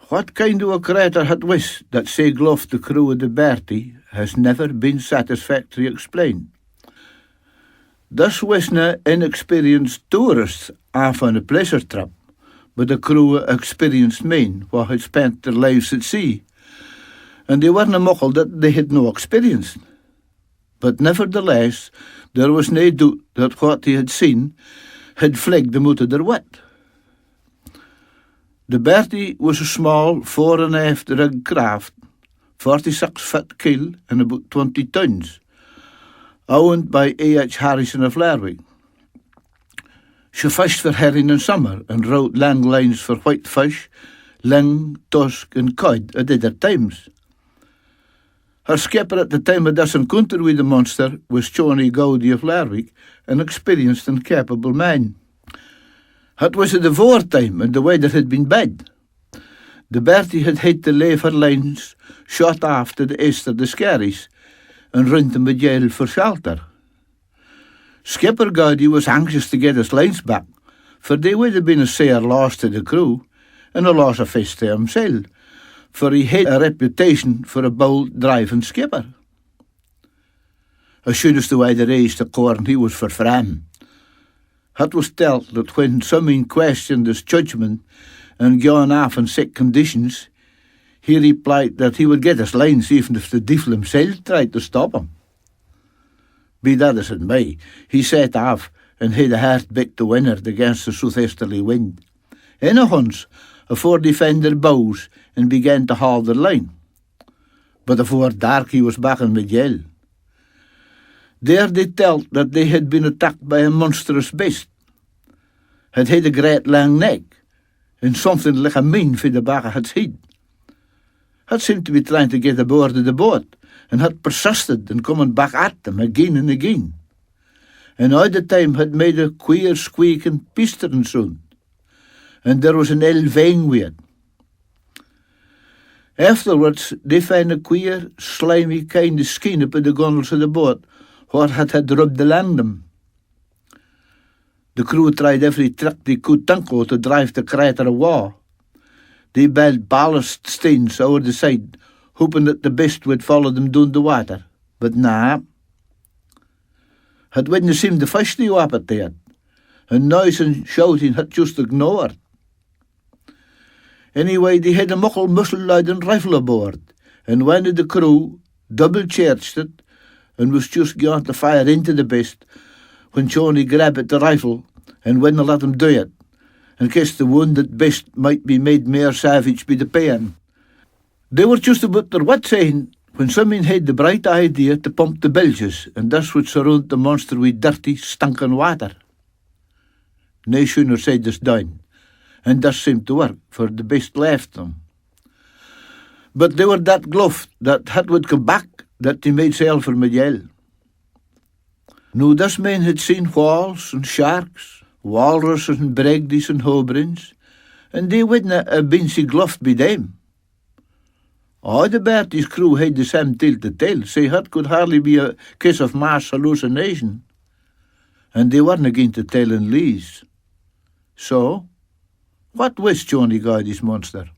What kind of a creature had wist that say gluff the crew of the Bertie has never been satisfactorily explained. Thus wasna inexperienced tourists off on a pleasure trip, but a crew of experienced men who had spent their lives at sea, and they weren't muckle that they had no experience. But nevertheless, there was no doubt that what they had seen had flagged them out of their wit. The Bertie was a small 4.5 rig craft, 46 foot keel and about 20 tons, owned by A.H. Harrison of Lerwick. She fished for herring in summer and rode long lines for whitefish, ling, tusk and cod at other times. Her skipper at the time of this encounter with the monster was Johnnie Goudie of Lerwick, an experienced and capable man. It was at the wartime and the weather had been bad. The Bertie had had to leave her lines short off to the east of the Skerries and run to Majail for shelter. Skipper Goudie was anxious to get his lines back, for they would have been a sair loss to the crew and a loss of fish to himself, for he had a reputation for a bold, driving skipper. As soon as the weather raised the corn, he was for Fram. It was told that when someone questioned his judgment and gone off in sick conditions, he replied that he would get his lines even if the devil himself tried to stop him. Be that as it may, he set off and had a hard beat to windward against the southeasterly wind. In a hunch, Afore they found their bows and began to haul their line. But afore dark he was back in Majail. There they told that they had been attacked by a monstrous beast. It had a great long neck and something like a mane for the back of its head. It seemed to be trying to get aboard of the boat and had persisted in coming back at them again and again. And all the time had made a queer squeaking pestering sound, and there was an ill vang with it. Afterwards they found a queer, slimy kind of skin up in the gunnels of the boat where it had rubbed along them. The crew tried every trick they could think of to drive the creature away. They built ballast steins over the side, hoping that the beast would follow them down the water. But nah. It wouldn't seem to fish the appetite, and noise and shouting had just ignored. Anyway, they had a muckle muzzle-loading rifle aboard, and one of the crew double-charged it and was just going to fire into the beast when Johnnie grabbed at the rifle and wouldn't let him do it, in case the wounded beast might be made more savage by the pain. They were just about their wits end when someone had the bright idea to pump the bilges, and this would surround the monster with dirty, stinking water. No sooner said this done, and this seemed to work, for the beast left them. But they were that gluff that it would come back that they made sail for Majail. Now this man had seen whales and sharks, walruses and bragdies and hobrins, and they wouldn't have been so gluffed by them. All the Bertie's crew had the same tale to tell, say it could hardly be a case of mass hallucination, and they weren't going to tell in lies. So, what was Johnnie Goudie's monster?